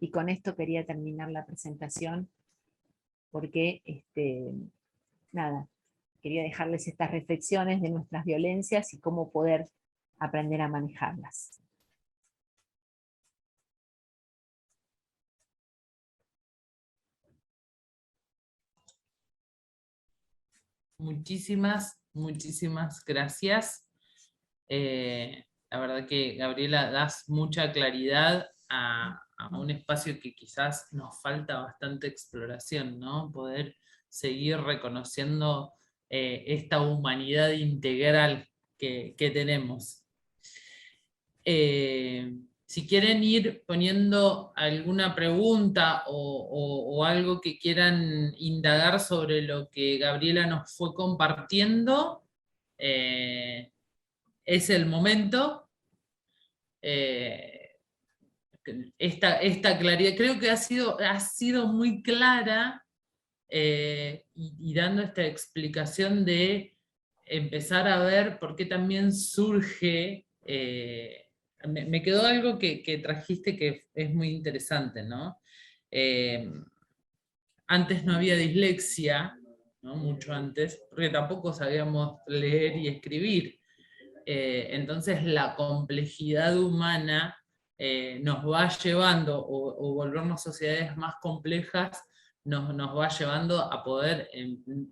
Y con esto quería terminar la presentación, porque nada, quería dejarles estas reflexiones de nuestras violencias y cómo poder aprender a manejarlas. Muchísimas gracias. La verdad que, Gabriela, das mucha claridad a un espacio que quizás nos falta bastante exploración, ¿no? Poder seguir reconociendo esta humanidad integral que tenemos. Si quieren ir poniendo alguna pregunta o algo que quieran indagar sobre lo que Gabriela nos fue compartiendo, es el momento. Esta claridad creo que ha sido muy clara, y dando esta explicación de empezar a ver por qué también surge. Me quedó algo que trajiste que es muy interesante, ¿no? Antes no había dislexia, ¿no? Mucho antes, porque tampoco sabíamos leer y escribir. Entonces la complejidad humana nos va llevando, o volvernos sociedades más complejas, nos va llevando a poder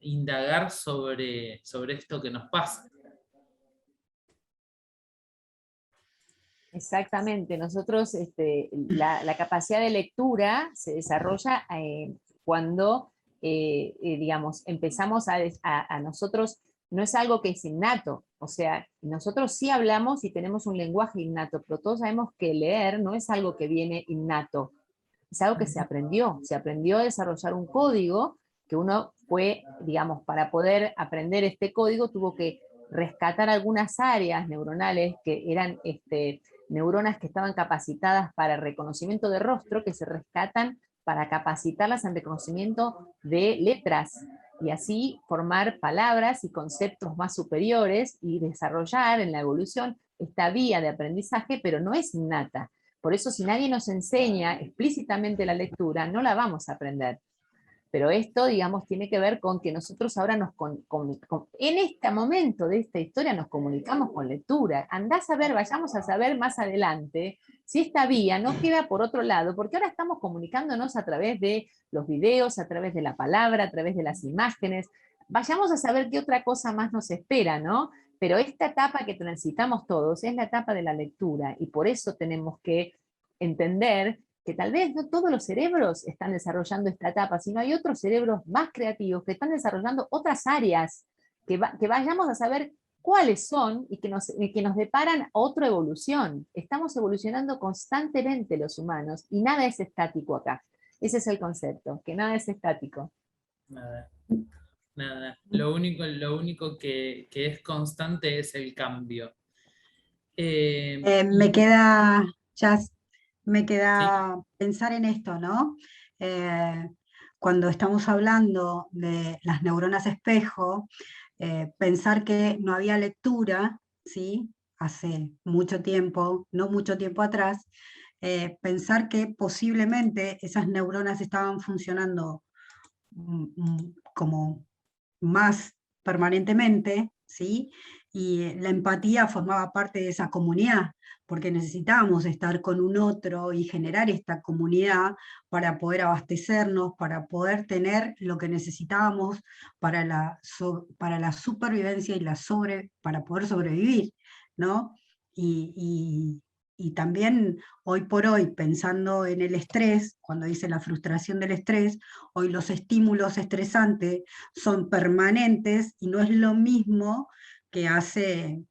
indagar sobre esto que nos pasa. Exactamente, nosotros la capacidad de lectura se desarrolla cuando, digamos, empezamos a nosotros, no es algo que es innato, o sea, nosotros sí hablamos y tenemos un lenguaje innato, pero todos sabemos que leer no es algo que viene innato, es algo que se aprendió a desarrollar un código que uno fue, digamos, para poder aprender este código tuvo que rescatar algunas áreas neuronales que eran neuronas que estaban capacitadas para reconocimiento de rostro, que se rescatan para capacitarlas en reconocimiento de letras, y así formar palabras y conceptos más superiores y desarrollar en la evolución esta vía de aprendizaje, pero no es innata. Por eso si nadie nos enseña explícitamente la lectura, no la vamos a aprender. Pero esto, digamos, tiene que ver con que nosotros ahora en este momento de esta historia nos comunicamos con lectura. Andás a ver, vayamos a saber más adelante si esta vía no queda por otro lado, porque ahora estamos comunicándonos a través de los videos, a través de la palabra, a través de las imágenes. Vayamos a saber qué otra cosa más nos espera, ¿no? Pero esta etapa que transitamos todos es la etapa de la lectura, y por eso tenemos que entender que tal vez no todos los cerebros están desarrollando esta etapa, sino hay otros cerebros más creativos que están desarrollando otras áreas, que vayamos a saber cuáles son y que nos deparan otra evolución. Estamos evolucionando constantemente los humanos y nada es estático acá. Ese es el concepto, que nada es estático. Nada. Lo único que es constante es el cambio. Me queda pensar en esto, ¿no? Cuando estamos hablando de las neuronas espejo, pensar que no había lectura, ¿sí? Hace mucho tiempo, no mucho tiempo atrás, pensar que posiblemente esas neuronas estaban funcionando como más permanentemente, ¿sí? Y la empatía formaba parte de esa comunidad, porque necesitábamos estar con un otro y generar esta comunidad para poder abastecernos, para poder tener lo que necesitábamos para la supervivencia y para poder sobrevivir, ¿no? Y también hoy por hoy, pensando en el estrés, cuando dice la frustración del estrés, hoy los estímulos estresantes son permanentes y no es lo mismo que hace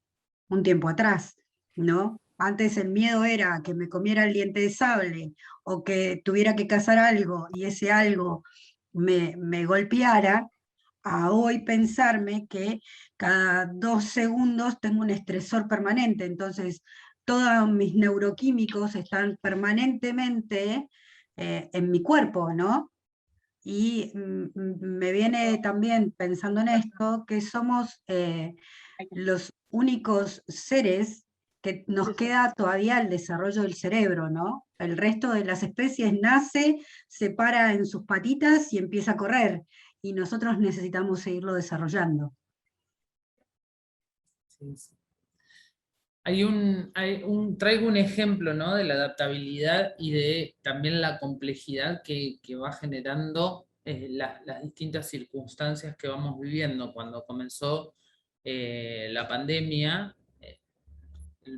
un tiempo atrás, ¿no? Antes el miedo era que me comiera el diente de sable o que tuviera que cazar algo y ese algo me golpeara, a hoy pensarme que cada 2 segundos tengo un estresor permanente, entonces todos mis neuroquímicos están permanentemente en mi cuerpo, ¿no? Y me viene también pensando en esto, que somos los únicos seres que nos queda todavía el desarrollo del cerebro, ¿no? El resto de las especies nace, se para en sus patitas y empieza a correr, y nosotros necesitamos seguirlo desarrollando. Sí. Traigo un ejemplo, ¿no?, de la adaptabilidad y de también la complejidad que va generando las distintas circunstancias que vamos viviendo. Cuando comenzó la pandemia,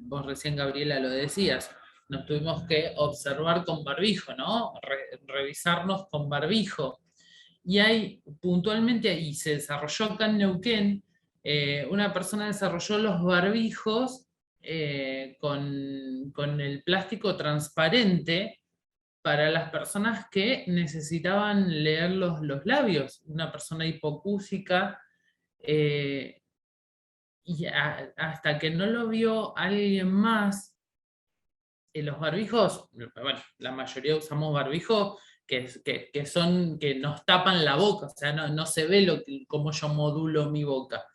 vos recién, Gabriela, lo decías, nos tuvimos que observar con barbijo, ¿no? Revisarnos con barbijo. Y hay puntualmente, y se desarrolló acá en Neuquén, una persona desarrolló los barbijos con el plástico transparente para las personas que necesitaban leer los labios. Una persona hipocúsica, y hasta que no lo vio alguien más, los barbijos, bueno, la mayoría usamos barbijos que nos tapan la boca, o sea, no se ve cómo yo modulo mi boca.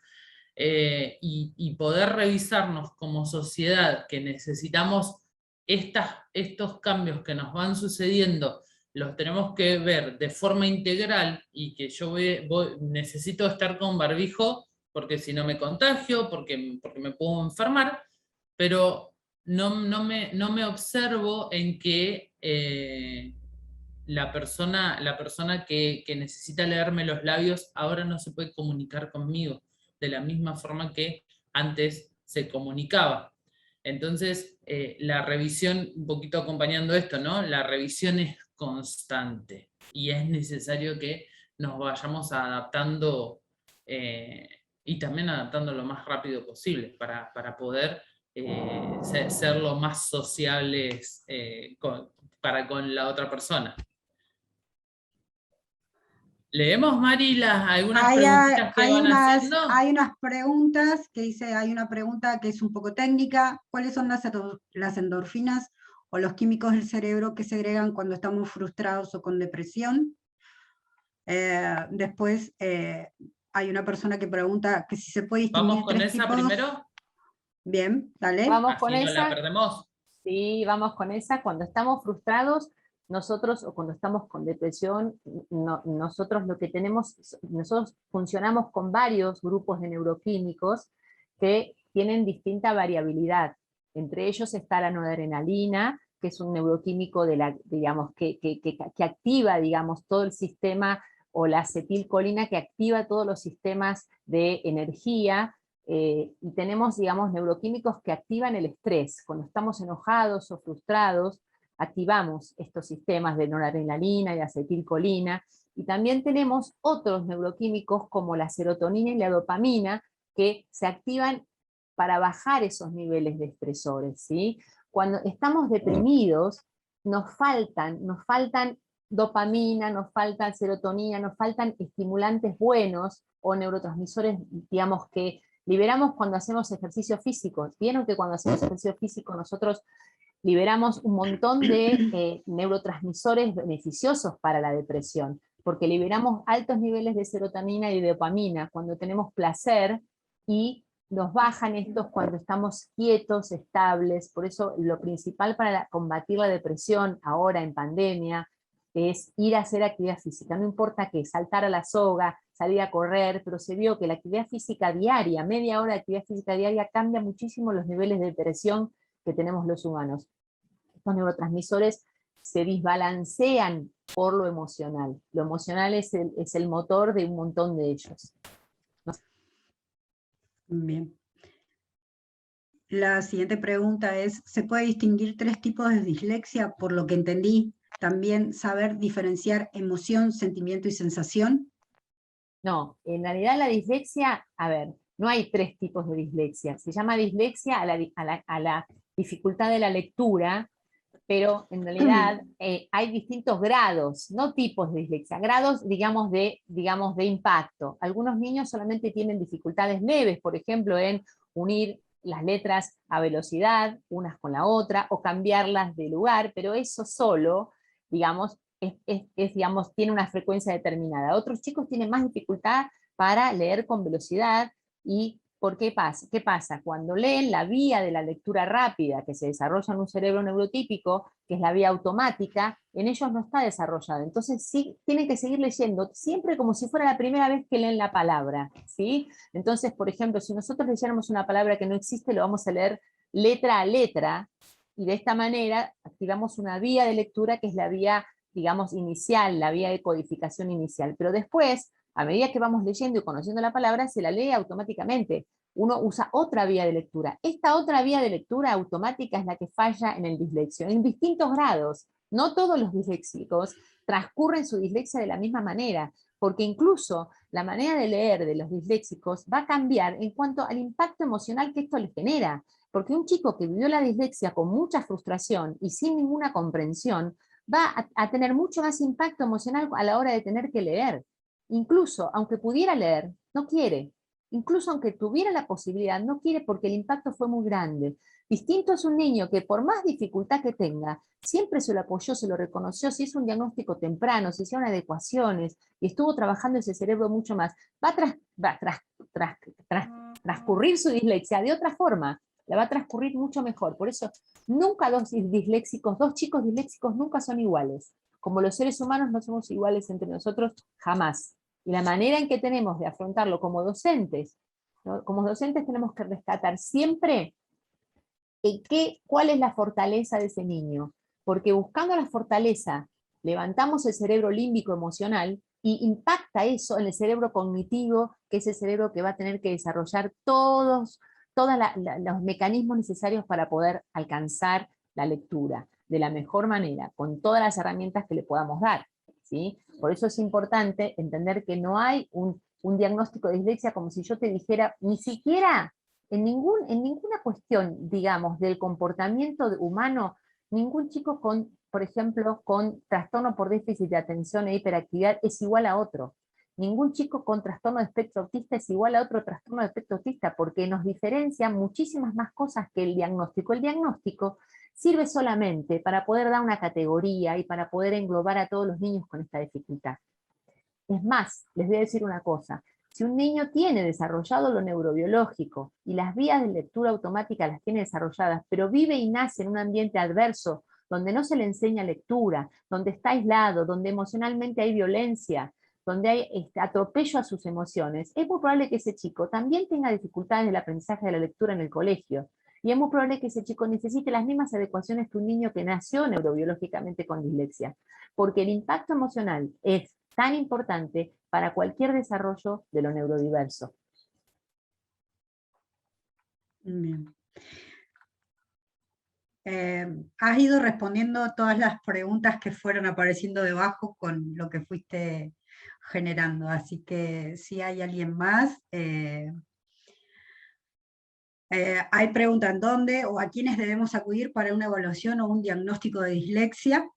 Y poder revisarnos como sociedad, que necesitamos estos cambios que nos van sucediendo, los tenemos que ver de forma integral, y que yo necesito estar con barbijo porque si no me contagio, porque me puedo enfermar, pero no me observo en que la persona que necesita leerme los labios ahora no se puede comunicar conmigo de la misma forma que antes se comunicaba. Entonces, la revisión, un poquito acompañando esto, ¿no? La revisión es constante y es necesario que nos vayamos adaptando y también adaptando lo más rápido posible para poder ser lo más sociables con la otra persona. ¿Leemos, Mari, algunas preguntitas que van haciendo? Hay unas preguntas que dice, hay una pregunta que es un poco técnica. ¿Cuáles son las endorfinas o los químicos del cerebro que segregan cuando estamos frustrados o con depresión? Después hay una persona que pregunta que si se puede distinguir. ¿Vamos con esa primero? Bien, dale. Vamos con esa. ¿No la perdemos? Sí, vamos con esa. Cuando estamos frustrados, nosotros, o cuando estamos con depresión, nosotros funcionamos con varios grupos de neuroquímicos que tienen distinta variabilidad. Entre ellos está la noradrenalina, que es un neuroquímico que activa, digamos, todo el sistema, o la acetilcolina, que activa todos los sistemas de energía. Y tenemos, digamos, neuroquímicos que activan el estrés. Cuando estamos enojados o frustrados, activamos estos sistemas de noradrenalina y acetilcolina. Y también tenemos otros neuroquímicos como la serotonina y la dopamina, que se activan para bajar esos niveles de estresores, ¿sí? Cuando estamos deprimidos, nos faltan dopamina, nos falta serotonina, nos faltan estimulantes buenos o neurotransmisores, digamos, que liberamos cuando hacemos ejercicio físico. Vieron que cuando hacemos ejercicio físico nosotros liberamos un montón de neurotransmisores beneficiosos para la depresión, porque liberamos altos niveles de serotonina y de dopamina cuando tenemos placer, y nos bajan estos cuando estamos quietos, estables. Por eso lo principal para combatir la depresión ahora en pandemia es ir a hacer actividad física, no importa qué, saltar a la soga, salir a correr, pero se vio que la actividad física diaria, media hora de actividad física diaria, cambia muchísimo los niveles de depresión que tenemos los humanos. Estos neurotransmisores se desbalancean por lo emocional. Lo emocional es el motor de un montón de ellos. Bien. La siguiente pregunta es, ¿se puede distinguir 3 tipos de dislexia? Por lo que entendí, también saber diferenciar emoción, sentimiento y sensación. No, en realidad la dislexia, a ver, no hay 3 tipos de dislexia. Se llama dislexia a la dificultad de la lectura, pero en realidad hay distintos grados, no tipos de dislexia, grados, digamos, de impacto. Algunos niños solamente tienen dificultades leves, por ejemplo, en unir las letras a velocidad, unas con la otra, o cambiarlas de lugar, pero eso solo, digamos, digamos, tiene una frecuencia determinada. Otros chicos tienen más dificultad para leer con velocidad. ¿Y por qué pasa? ¿Qué pasa? Cuando leen, la vía de la lectura rápida que se desarrolla en un cerebro neurotípico, que es la vía automática, en ellos no está desarrollada. Entonces sí, tienen que seguir leyendo, siempre como si fuera la primera vez que leen la palabra, ¿sí? Entonces, por ejemplo, si nosotros leyéramos una palabra que no existe, lo vamos a leer letra a letra, y de esta manera activamos una vía de lectura que es la vía, digamos, inicial, la vía de codificación inicial. Pero después, a medida que vamos leyendo y conociendo la palabra, se la lee automáticamente. Uno usa otra vía de lectura. Esta otra vía de lectura automática es la que falla en el dislexio, en distintos grados. No todos los disléxicos transcurren su dislexia de la misma manera, porque incluso la manera de leer de los disléxicos va a cambiar en cuanto al impacto emocional que esto les genera. Porque un chico que vivió la dislexia con mucha frustración y sin ninguna comprensión, va a tener mucho más impacto emocional a la hora de tener que leer. Incluso, aunque pudiera leer, no quiere. Incluso aunque tuviera la posibilidad, no quiere porque el impacto fue muy grande. Distinto es un niño que por más dificultad que tenga, siempre se lo apoyó, se lo reconoció, si hizo un diagnóstico temprano, se hicieron adecuaciones y estuvo trabajando ese cerebro mucho más, va a transcurrir su dislexia de otra forma, la va a transcurrir mucho mejor. Por eso, nunca dos chicos disléxicos nunca son iguales. Como los seres humanos no somos iguales entre nosotros, jamás. Y la manera en que tenemos de afrontarlo como docentes, ¿no? Como docentes tenemos que rescatar siempre cuál es la fortaleza de ese niño. Porque buscando la fortaleza, levantamos el cerebro límbico emocional y impacta eso en el cerebro cognitivo, que es el cerebro que va a tener que desarrollar todos los mecanismos necesarios para poder alcanzar la lectura de la mejor manera, con todas las herramientas que le podamos dar, ¿sí? Por eso es importante entender que no hay un diagnóstico de dislexia como si yo te dijera, ni siquiera en ninguna cuestión, digamos, del comportamiento humano, ningún chico con, por ejemplo, con trastorno por déficit de atención e hiperactividad es igual a otro. Ningún chico con trastorno de espectro autista es igual a otro trastorno de espectro autista, porque nos diferencian muchísimas más cosas que el diagnóstico. El diagnóstico sirve solamente para poder dar una categoría y para poder englobar a todos los niños con esta dificultad. Es más, les voy a decir una cosa, si un niño tiene desarrollado lo neurobiológico y las vías de lectura automática las tiene desarrolladas, pero vive y nace en un ambiente adverso, donde no se le enseña lectura, donde está aislado, donde emocionalmente hay violencia, donde hay atropello a sus emociones, es muy probable que ese chico también tenga dificultades en el aprendizaje de la lectura en el colegio. Y es muy probable que ese chico necesite las mismas adecuaciones que un niño que nació neurobiológicamente con dislexia. Porque el impacto emocional es tan importante para cualquier desarrollo de lo neurodiverso. Bien. Has ido respondiendo todas las preguntas que fueron apareciendo debajo con lo que fuiste generando, así que si hay alguien más, hay preguntas en dónde o a quiénes debemos acudir para una evaluación o un diagnóstico de dislexia.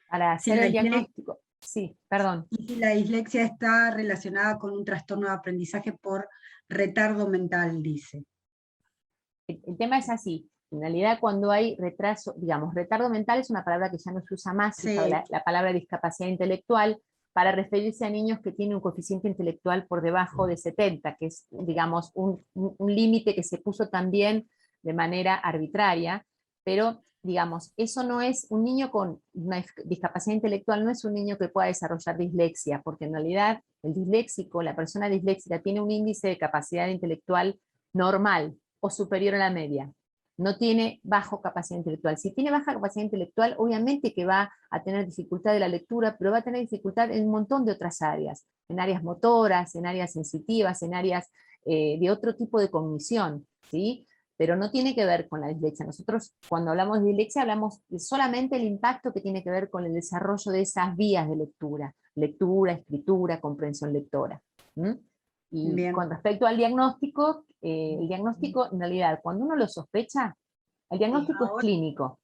Para hacer el diagnóstico, sí, perdón. Y si la dislexia está relacionada con un trastorno de aprendizaje por retardo mental, dice. El tema es así, en realidad cuando hay retraso, digamos, retardo mental es una palabra que ya no se usa más, Sí. se usa la palabra discapacidad intelectual, para referirse a niños que tienen un coeficiente intelectual por debajo de 70, que es, digamos, un límite que se puso también de manera arbitraria, pero, digamos, eso no es, un niño con una discapacidad intelectual no es un niño que pueda desarrollar dislexia, porque en realidad el disléxico, la persona disléxica, tiene un índice de capacidad intelectual normal o superior a la media. No tiene bajo capacidad intelectual. Si tiene baja capacidad intelectual, obviamente que va a tener dificultad de la lectura, pero va a tener dificultad en un montón de otras áreas, en áreas motoras, en áreas sensitivas, en áreas de otro tipo de cognición, ¿sí? Pero no tiene que ver con la dislexia. Nosotros cuando hablamos de dislexia hablamos de solamente el impacto que tiene que ver con el desarrollo de esas vías de lectura, escritura, comprensión lectora. Y Bien. con respecto al diagnóstico, el diagnóstico en realidad cuando uno lo sospecha, el diagnóstico es clínico,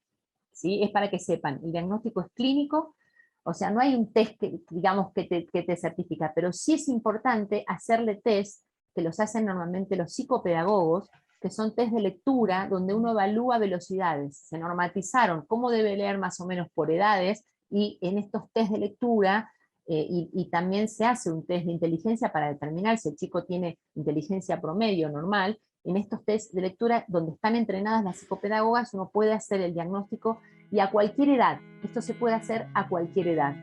¿sí? Es para que sepan, el diagnóstico es clínico, o sea, no hay un test que, digamos, que te certifica, pero sí es importante hacerle test, que los hacen normalmente los psicopedagogos, que son test de lectura, donde uno evalúa velocidades. Se normatizaron cómo debe leer más o menos por edades, y en estos test de lectura, y también se hace un test de inteligencia para determinar si el chico tiene inteligencia promedio normal. En estos test de lectura, donde están entrenadas las psicopedagogas, uno puede hacer el diagnóstico y a cualquier edad. Esto se puede hacer a cualquier edad.